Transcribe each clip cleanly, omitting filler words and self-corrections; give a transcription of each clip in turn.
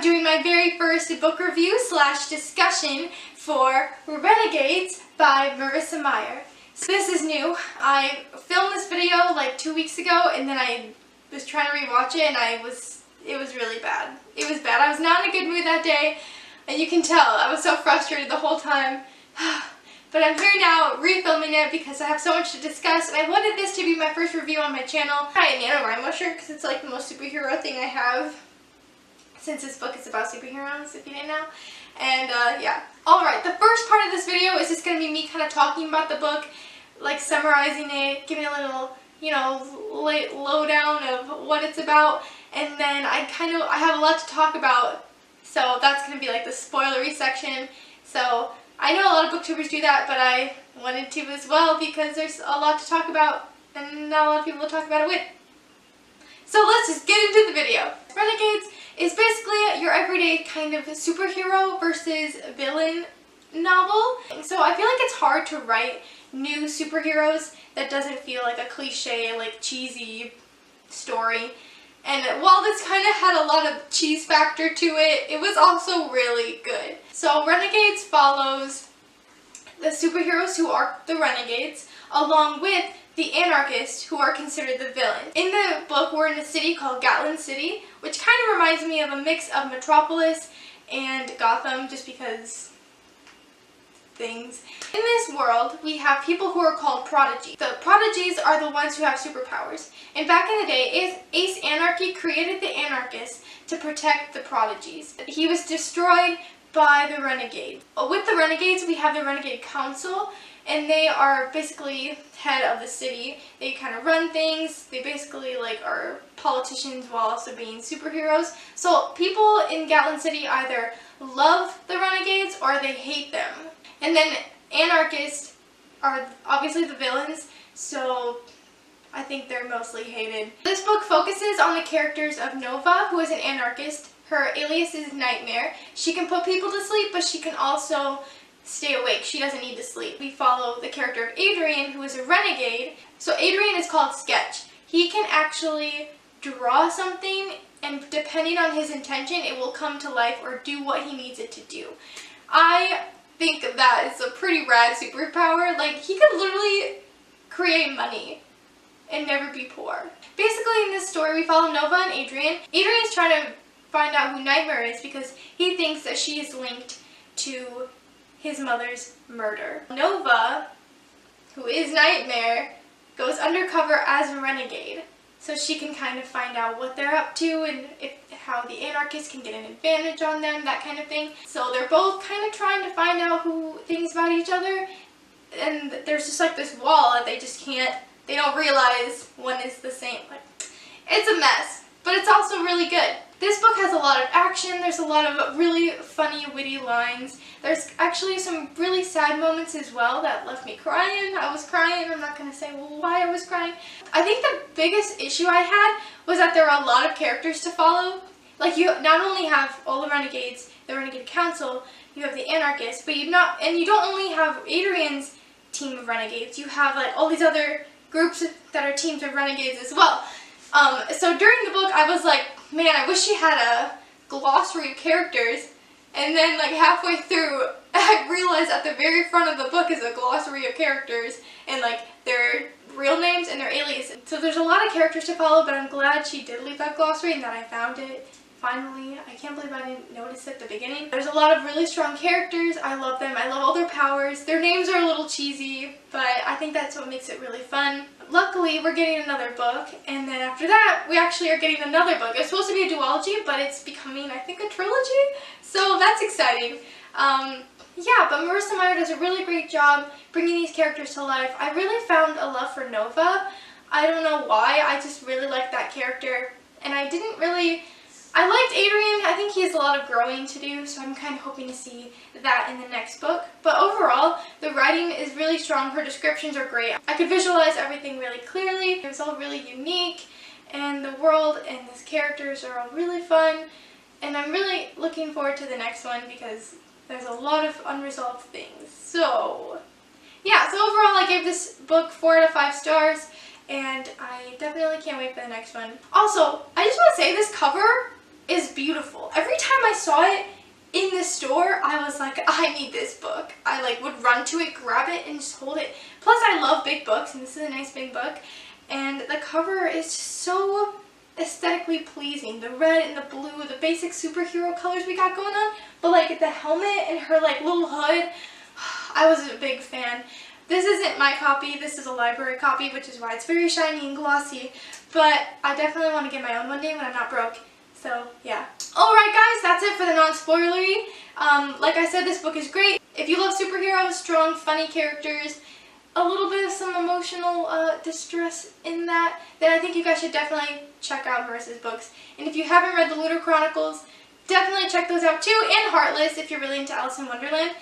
I'm doing my very first book review / discussion for Renegades by Marissa Meyer. So this is new. I filmed this video like 2 weeks ago and then I was trying to rewatch it and it was really bad. It was bad. I was not in a good mood that day and you can tell. I was so frustrated the whole time. But I'm here now refilming it because I have so much to discuss and I wanted this to be my first review on my channel. I am NaNoWriMo shirt because it's like the most superhero thing I have since this book is about superheroes, if you didn't know. And yeah. Alright, the first part of this video is just going to be me kind of talking about the book, like summarizing it, giving a little, you know, lowdown of what it's about. And then I have a lot to talk about, so that's going to be like the spoilery section. So I know a lot of booktubers do that, but I wanted to as well because there's a lot to talk about and not a lot of people to talk about it with. So let's just get into the video. Renegades is basically your everyday kind of superhero versus villain novel. So I feel like it's hard to write new superheroes that doesn't feel like a cliche, like cheesy story. And while this kind of had a lot of cheese factor to it, it was also really good. So Renegades follows the superheroes who are the renegades, along with the anarchists who are considered the villain. In the book, we're in a city called Gatlin City, which kind of reminds me of a mix of Metropolis and Gotham, just because things. In this world, we have people who are called prodigies. The prodigies are the ones who have superpowers. And back in the day, Ace Anarchy created the anarchists to protect the prodigies. He was destroyed by the renegades. With the renegades, we have the Renegade Council, and they are basically head of the city. They kind of run things. They basically like are politicians while also being superheroes. So people in Gatlin City either love the renegades or they hate them. And then anarchists are obviously the villains, so I think they're mostly hated. This book focuses on the characters of Nova, who is an anarchist. Her alias is Nightmare. She can put people to sleep, but she can also stay awake. She doesn't need to sleep. We follow the character of Adrian, who is a renegade. So Adrian is called Sketch. He can actually draw something, and depending on his intention, it will come to life or do what he needs it to do. I think that is a pretty rad superpower. Like, he could literally create money and never be poor. Basically, in this story, we follow Nova and Adrian. Adrian's trying to find out who Nightmare is because he thinks that she is linked to his mother's murder. Nova, who is Nightmare, goes undercover as a renegade so she can kind of find out what they're up to and how the anarchists can get an advantage on them, that kind of thing. So they're both kind of trying to find out things about each other, and there's just like this wall that they just can't, they don't realize one is the same. Like, it's a mess, but it's also really good. This book has a lot of action. There's a lot of really funny, witty lines. There's actually some really sad moments as well that left me crying. I was crying. I'm not going to say why I was crying. I think the biggest issue I had was that there were a lot of characters to follow. Like, you not only have all the renegades, the Renegade Council, you have the anarchists, but you don't only have Adrian's team of renegades. You have like all these other groups that are teams of renegades as well. So during the book, I was like, man, I wish she had a glossary of characters. And then like halfway through, I realized at the very front of the book is a glossary of characters and like their real names and their aliases. So there's a lot of characters to follow, but I'm glad she did leave that glossary and that I found it. Finally, I can't believe I didn't notice it at the beginning. There's a lot of really strong characters. I love them. I love all their powers. Their names are a little cheesy, but I think that's what makes it really fun. Luckily, we're getting another book, and then after that, we actually are getting another book. It's supposed to be a duology, but it's becoming, I think, a trilogy, so that's exciting. Yeah, but Marissa Meyer does a really great job bringing these characters to life. I really found a love for Nova. I don't know why, I just really liked that character, and I liked Adrian. I think he has a lot of growing to do, so I'm kind of hoping to see that in the next book. But overall, the writing is really strong. Her descriptions are great. I could visualize everything really clearly. It was all really unique, and the world and the characters are all really fun. And I'm really looking forward to the next one because there's a lot of unresolved things. So, yeah, so overall I gave this book 4 out of 5 stars, and I definitely can't wait for the next one. Also, I just want to say this cover is beautiful. Every time time I saw it in the store, I was like, I need this book. I like would run to it, grab it, and just hold it. Plus, I love big books, and this is a nice big book. And the cover is just so aesthetically pleasing. The red and the blue, the basic superhero colors we got going on. But like the helmet and her like little hood, I was a big fan. This isn't my copy, this is a library copy, which is why it's very shiny and glossy. But I definitely want to get my own one day when I'm not broke. So, yeah. Alright guys, that's it for the non-spoilery. Like I said, this book is great. If you love superheroes, strong, funny characters, a little bit of some emotional distress in that, then I think you guys should definitely check out Marissa's books. And if you haven't read the Lunar Chronicles, definitely check those out too, and Heartless if you're really into Alice in Wonderland.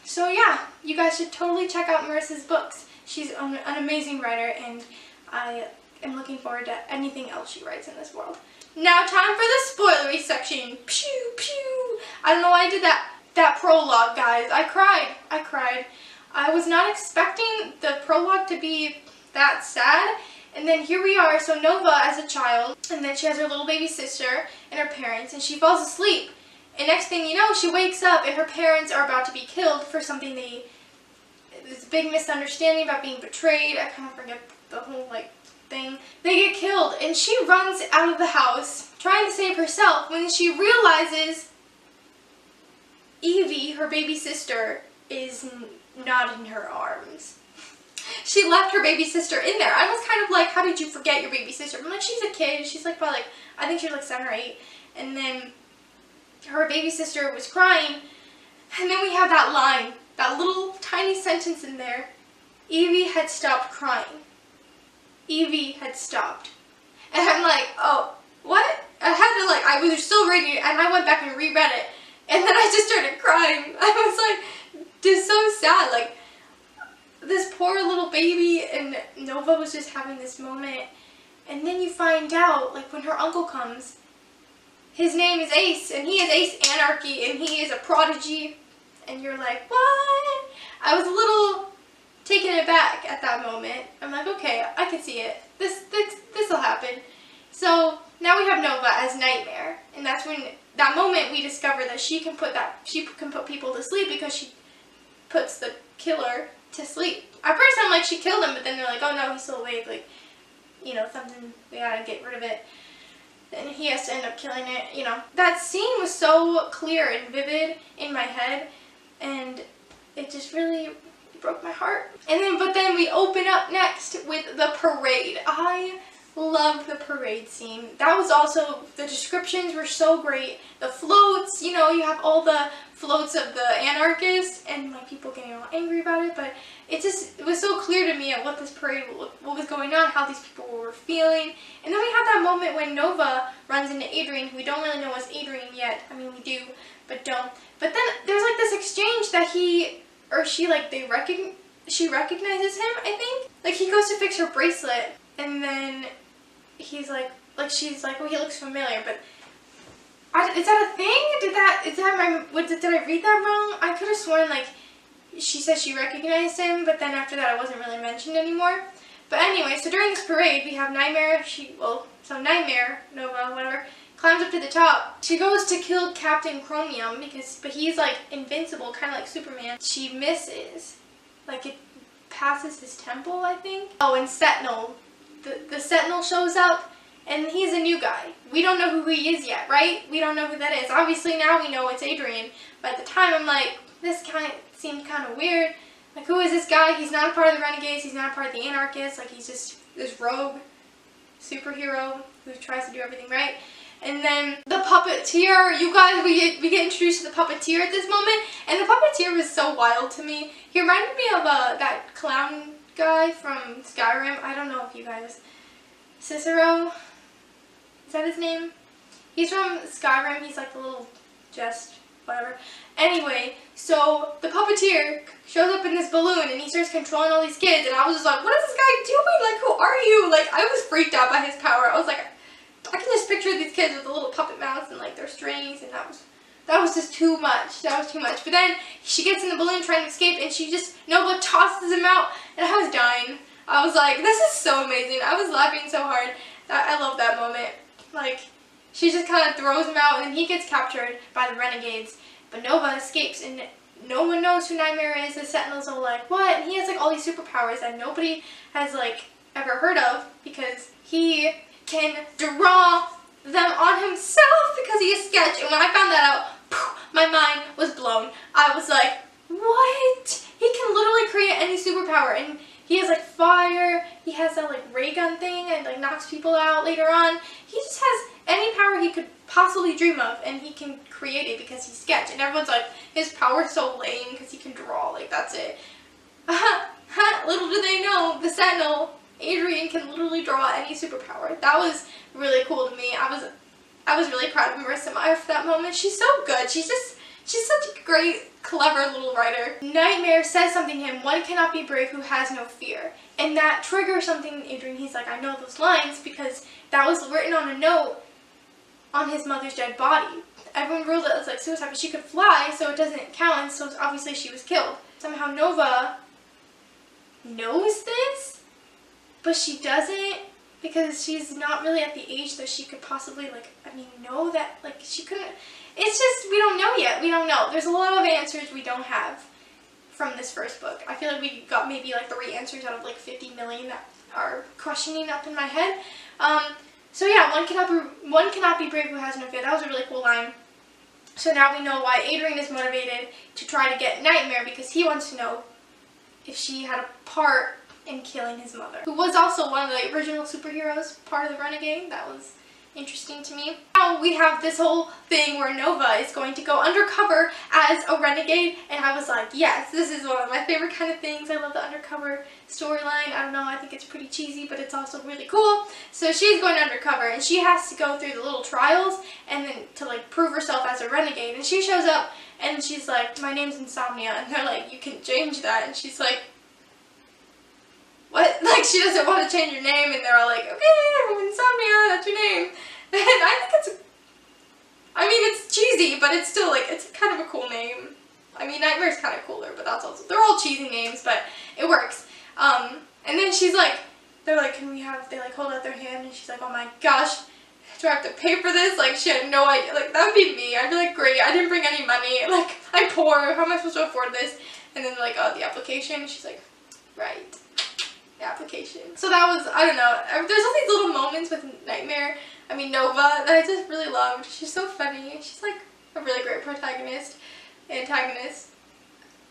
So yeah, you guys should totally check out Marissa's books. She's an amazing writer, and I am looking forward to anything else she writes in this world. Now time for the spoilery section. Pew pew. I don't know why I did that prologue, guys. I cried. I was not expecting the prologue to be that sad. And then here we are. So Nova as a child, and then she has her little baby sister and her parents, and she falls asleep. And next thing you know, she wakes up and her parents are about to be killed for something this big misunderstanding about being betrayed. I kind of forget the whole like thing. They get killed and she runs out of the house trying to save herself when she realizes Evie, her baby sister, is not in her arms. She left her baby sister in there. I was kind of like, how did you forget your baby sister? I'm like, she's a kid. She's like probably like, I think she was like 7 or 8. And then her baby sister was crying. And then we have that line, that little tiny sentence in there. Evie had stopped crying. Evie had stopped. And I'm like, oh, what? I had to like, I was still reading it, and I went back and reread it. And then I just started crying. I was like, just so sad. Like, this poor little baby, and Nova was just having this moment. And then you find out, like, when her uncle comes, his name is Ace, and he is Ace Anarchy, and he is a prodigy. And you're like, what? I was a little taken aback at that moment. I'm like, okay, I can see it. This'll happen. So now we have Nova as Nightmare, and that's when that moment we discover that she can put people to sleep because she puts the killer to sleep. At first I'm like, she killed him, but then they're like, oh no, he's still awake. Like, you know, something, we gotta get rid of it. And he has to end up killing it, you know. That scene was so clear and vivid in my head, and it just really broke my heart. And but then we open up next with the parade. I loved the parade scene. That was also, the descriptions were so great. The floats, you know, you have all the floats of the anarchists and like people getting all angry about it, but it was so clear to me at what this parade, what was going on, how these people were feeling. And then we have that moment when Nova runs into Adrian, who we don't really know is Adrian yet. I mean, we do, but don't. But then there's like this exchange that she recognizes him, I think. Like, he goes to fix her bracelet, and then he's like she's like, oh, he looks familiar, but is that a thing? Did I read that wrong? I could have sworn like she said she recognized him, but then after that it wasn't really mentioned anymore. But anyway, so during this parade we have Nightmare. Nightmare, Nova, whatever, climbs up to the top. She goes to kill Captain Chromium but he's like invincible, kind of like Superman. She misses, like it passes his temple, I think. Oh, and Sentinel. The Sentinel shows up, and he's a new guy. We don't know who he is yet, right? We don't know who that is. Obviously now we know it's Adrian, but at the time I'm like, this seemed kind of weird. Like, who is this guy? He's not a part of the Renegades, he's not a part of the Anarchists, like he's just this rogue superhero who tries to do everything right. And then the puppeteer, you guys, we get introduced to the puppeteer at this moment, and the puppeteer was so wild to me. He reminded me of that clown guy from Skyrim. I don't know if you guys, Cicero, is that his name? He's from Skyrim. He's like the little whatever. Anyway, so the puppeteer shows up in this balloon and he starts controlling all these kids, and I was just like, what is this guy doing? Like, who are you? Like, I was freaked out by his power. I was like, I can just picture these kids with the little puppet mouths and like their strings, and that was just too much. That was too much. But then she gets in the balloon trying to escape, and Nova tosses him out, and I was dying. I was like, this is so amazing. I was laughing so hard. I love that moment. Like, she just kind of throws him out, and then he gets captured by the Renegades. But Nova escapes, and no one knows who Nightmare is. The Sentinels are like, what? And he has like all these superpowers that nobody has like ever heard of, because he can draw them on himself because he is Sketch. And when I found that out, my mind was blown. I was like, what? He can literally create any superpower, and he has like fire, he has that like ray gun thing and like knocks people out later on. He just has any power he could possibly dream of, and he can create it because he's Sketch. And everyone's like, his power's so lame because he can draw, like that's it. Little do they know, the Sentinel, Adrian, can literally draw any superpower. That was really cool to me. I was really proud of Marissa Meyer for that moment. She's so good. She's such a great, clever little writer. Nightmare says something to him, one cannot be brave who has no fear. And that triggers something in Adrian. He's like, I know those lines because that was written on a note on his mother's dead body. Everyone ruled it as like suicide, but she could fly, so it doesn't count, and so obviously she was killed. Somehow Nova knows this, but she doesn't, because she's not really at the age that she could possibly, like, know that, like, she couldn't. It's just, we don't know yet. We don't know. There's a lot of answers we don't have from this first book. I feel like we got maybe like 3 answers out of like 50 million that are questioning up in my head. So yeah, one cannot be brave who has no fear. That was a really cool line. So now we know why Adrian is motivated to try to get Nightmare, because he wants to know if she had a part in killing his mother, who was also one of the original superheroes, part of the Renegade. That was interesting to me. Now we have this whole thing where Nova is going to go undercover as a renegade, and I was like, yes, this is one of my favorite kind of things. I love the undercover storyline. I don't know, I think it's pretty cheesy, but it's also really cool. So she's going undercover, and she has to go through the little trials and then to like prove herself as a renegade. And she shows up and she's like, my name's Insomnia, and they're like, you can change that. And she's like, what? Like, she doesn't want to change her name, and they're all like, okay, I'm Insomnia, that's your name. And I think it's cheesy, but it's still like, it's kind of a cool name. I mean, Nightmare's kind of cooler, but that's also, they're all cheesy names, but it works. And then she's like, they're like, they like hold out their hand, and she's like, oh my gosh, do I have to pay for this? Like, she had no idea. Like, that would be me. I'd be like, great, I didn't bring any money. Like, I'm poor, how am I supposed to afford this? And then like, oh, the application, and she's like, right. The application. So that was, I don't know, there's all these little moments with Nightmare, Nova, that I just really loved. She's so funny. She's like a really great protagonist, antagonist.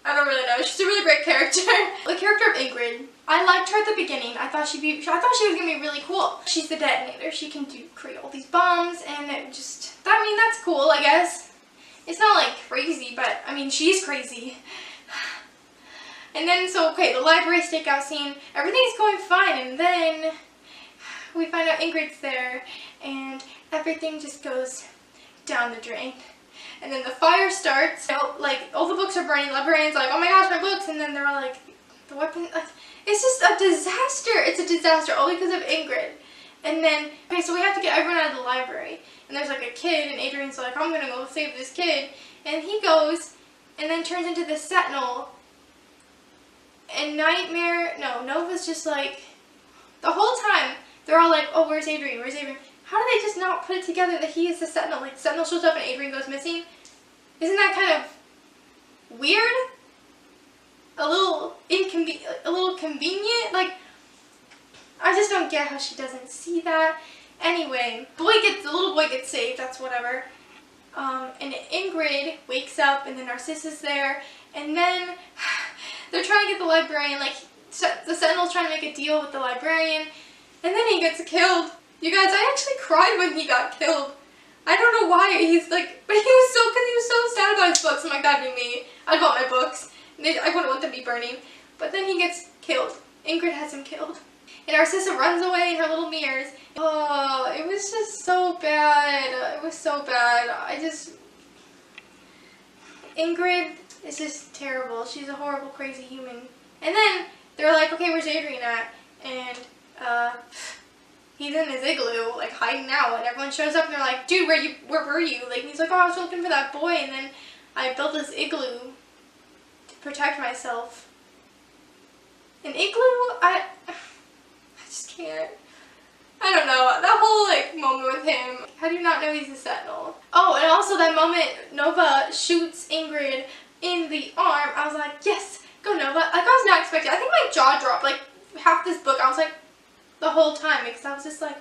I don't really know. She's a really great character. The character of Ingrid, I liked her at the beginning. I thought she was gonna be really cool. She's the detonator. She can create all these bombs, and it just, that's cool, I guess. It's not like crazy, but she's crazy. And then, so, okay, the library stakeout scene, everything's going fine, and then we find out Ingrid's there, and everything just goes down the drain. And then the fire starts, like, all the books are burning, the librarian's like, oh my gosh, my books, and then they're all like, the weapon, like, it's just a disaster. It's a disaster, all because of Ingrid. And then, okay, so we have to get everyone out of the library, and there's like a kid, and Adrian's like, I'm gonna go save this kid, and he goes, and then turns into the Sentinel. And Nova's just like, the whole time, they're all like, oh, where's Adrian, where's Adrian? How do they just not put it together that he is the Sentinel? Like, the Sentinel shows up and Adrian goes missing? Isn't that kind of weird? A little convenient? Like, I just don't get how she doesn't see that. Anyway, the little boy gets saved, that's whatever. And Ingrid wakes up, and then Narcissa's there, and then they're trying to get the librarian, like, the Sentinel's trying to make a deal with the librarian, and then he gets killed. You guys, I actually cried when he got killed. I don't know why. He's like, but because he was so sad about his books. I'm like, that'd be me. I bought my books. I wouldn't want them to be burning. But then he gets killed. Ingrid has him killed. And Narcissa runs away in her little mirrors. Oh, it was just so bad. It was so bad. Ingrid is just terrible. She's a horrible, crazy human. And then they're like, okay, where's Adrian at? And he's in his igloo, like hiding out. And everyone shows up and they're like, dude, where were you? Like, he's like, oh, I was looking for that boy. And then I built this igloo to protect myself. An igloo? I just can't. I don't know, that whole like moment with him. How do you not know he's a Sentinel? Oh, and also that moment Nova shoots Ingrid in the arm. I was like, yes, go Nova. Like, I was not expecting. I think my jaw dropped. Like, half this book, I was like, the whole time, because I was just like,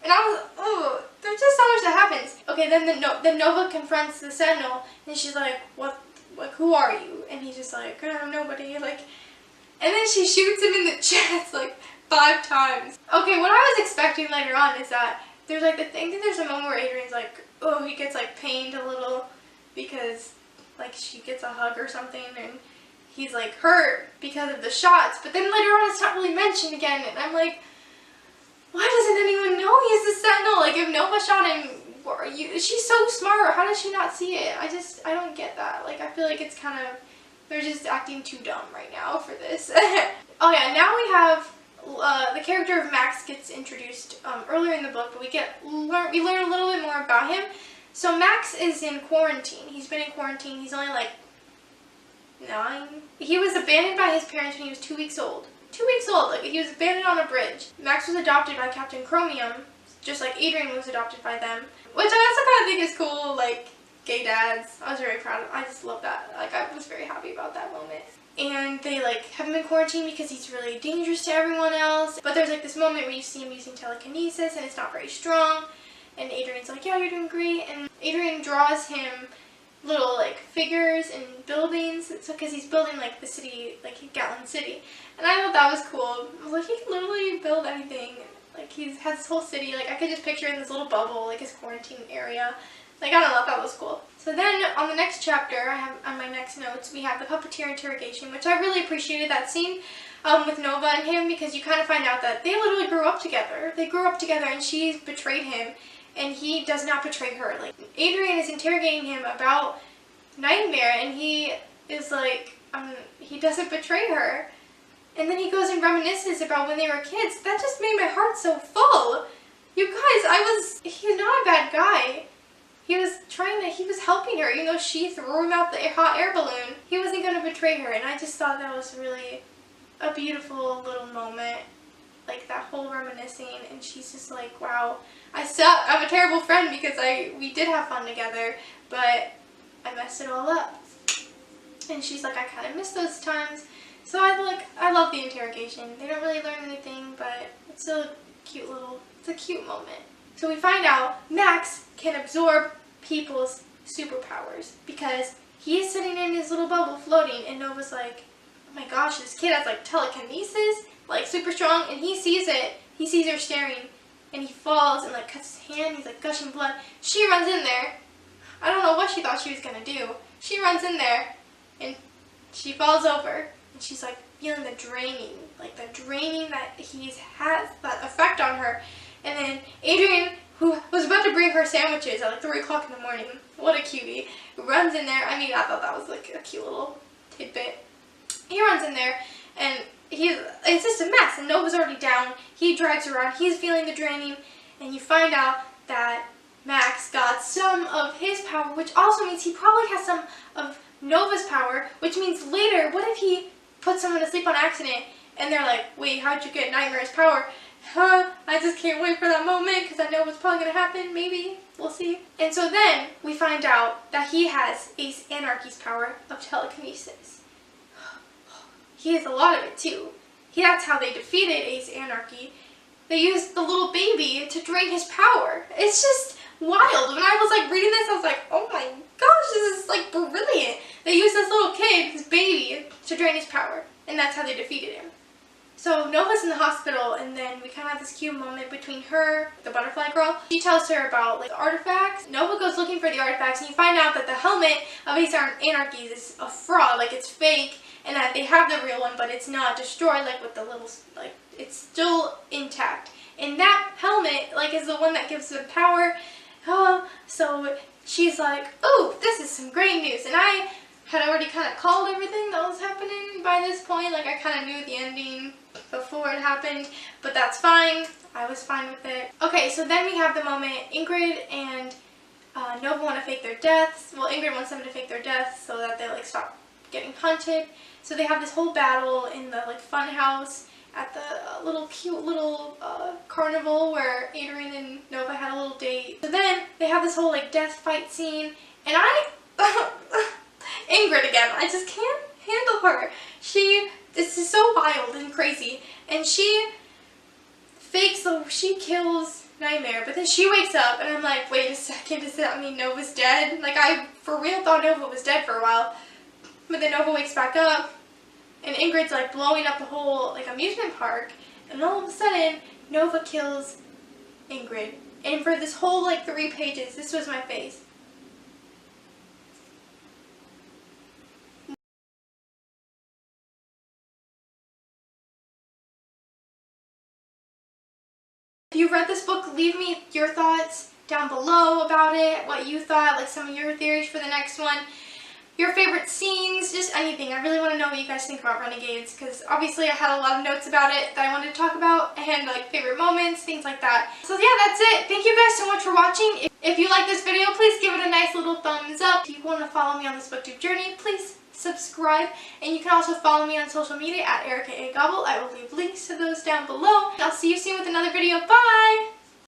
and I was, oh, there's just so much that happens. Okay, then Nova confronts the Sentinel, and she's like, what, like, who are you? And he's just like, nobody, like, and then she shoots him in the chest, like, 5 times. Okay, what I was expecting later on is that there's, like, I think there's a moment where Adrian's like, oh, he gets, like, pained a little because, like, she gets a hug or something, and he's, like, hurt because of the shots, but then later on it's not really mentioned again, and I'm like, why doesn't anyone know he's a Sentinel? Like, if Nova shot him, she's so smart, how does she not see it? I don't get that. Like, I feel like it's kind of, they're just acting too dumb right now for this. Oh yeah, now we have, the character of Max gets introduced earlier in the book, but we learn a little bit more about him. So Max is in quarantine. He's been in quarantine. He's only like 9. He was abandoned by his parents when he was 2 weeks old. 2 weeks old, like he was abandoned on a bridge. Max was adopted by Captain Chromium, just like Adrian was adopted by them, which I also kind of think is cool, like gay dads. I was very proud of, I just love that. Like, I was very happy about that moment. And they like have him in quarantine because he's really dangerous to everyone else. But there's like this moment where you see him using telekinesis and it's not very strong. And Adrian's like, yeah, you're doing great. And Adrian draws him little like figures and buildings. It's because he's building like the city, like Gatlin City. And I thought that was cool. I was like, he can literally build anything. Like, he has this whole city. Like, I could just picture in this little bubble, like his quarantine area. Like, I don't know, that was cool. So then on the next chapter, I have on my next notes, we have the puppeteer interrogation, which I really appreciated that scene with Nova and him, because you kind of find out that they literally grew up together. They grew up together and she betrayed him and he does not betray her. Like, Adrian is interrogating him about Nightmare and he is like, he doesn't betray her. And then he goes and reminisces about when they were kids. That just made my heart so full. You guys, he's not a bad guy. He was helping her, even though she threw him out the hot air balloon. He wasn't going to betray her, and I just thought that was really a beautiful little moment. Like, that whole reminiscing, and she's just like, wow, I'm a terrible friend because we did have fun together, but I messed it all up. And she's like, I kind of miss those times. So I love the interrogation. They don't really learn anything, but it's a cute moment. So we find out Max can absorb people's superpowers because he is sitting in his little bubble floating, and Nova's like, oh my gosh, this kid has like telekinesis, like super strong, and he sees it. He sees her staring, and he falls and like cuts his hand. He's like gushing blood. She runs in there. I don't know what she thought she was gonna do. She runs in there, and she falls over. And she's like feeling the draining that has that effect on her. And then Adrian, who was about to bring her sandwiches at like 3 o'clock in the morning, what a cutie, runs in there. I mean, I thought that was like a cute little tidbit. He runs in there and it's just a mess, and Nova's already down. He drags her around, he's feeling the draining, and you find out that Max got some of his power, which also means he probably has some of Nova's power, which means later, what if he put someone to sleep on accident and they're like, wait, how'd you get Nightmare's power? I just can't wait for that moment because I know what's probably going to happen. Maybe. We'll see. And so then we find out that he has Ace Anarchy's power of telekinesis. He has a lot of it too. That's how they defeated Ace Anarchy. They used the little baby to drain his power. It's just wild. When I was like reading this, I was like, oh my gosh, this is like brilliant. They used this little kid, this baby, to drain his power. And that's how they defeated him. So Nova's in the hospital, and then we kind of have this cute moment between her, the butterfly girl. She tells her about like the artifacts. Nova goes looking for the artifacts, and you find out that the helmet of Ace Anarchy is a fraud, like it's fake, and that they have the real one, but it's not destroyed like with the little, like it's still intact. And that helmet like is the one that gives them power. So she's like, oh, this is some great news. And I had already kind of called everything that was happening by this point. Like, I kind of knew the ending before it happened, but that's fine. I was fine with it. Okay, so then we have the moment Ingrid and Nova want to fake their deaths. Well, Ingrid wants them to fake their deaths so that they like stop getting hunted. So they have this whole battle in the like fun house, at the little cute little carnival where Adrian and Nova had a little date. So then they have this whole like death fight scene, and Ingrid again, I just can't handle her. This is so wild and crazy, and she kills Nightmare, but then she wakes up, and I'm like, wait a second, does that mean Nova's dead? Like, I for real thought Nova was dead for a while, but then Nova wakes back up, and Ingrid's like blowing up the whole like amusement park, and all of a sudden Nova kills Ingrid. And for this whole like 3 pages, this was my face. If you read this book, leave me your thoughts down below about it, what you thought, like some of your theories for the next one, your favorite scenes, just anything. I really want to know what you guys think about Renegades, because obviously I had a lot of notes about it that I wanted to talk about, and like favorite moments, things like that. So yeah, that's it. Thank you guys so much for watching. If you like this video, please give it a nice little thumbs up. If you want to follow me on this booktube journey, please subscribe, and you can also follow me on social media at Erica A. Gobble. I will leave links to those down below. I'll see you soon with another video. Bye!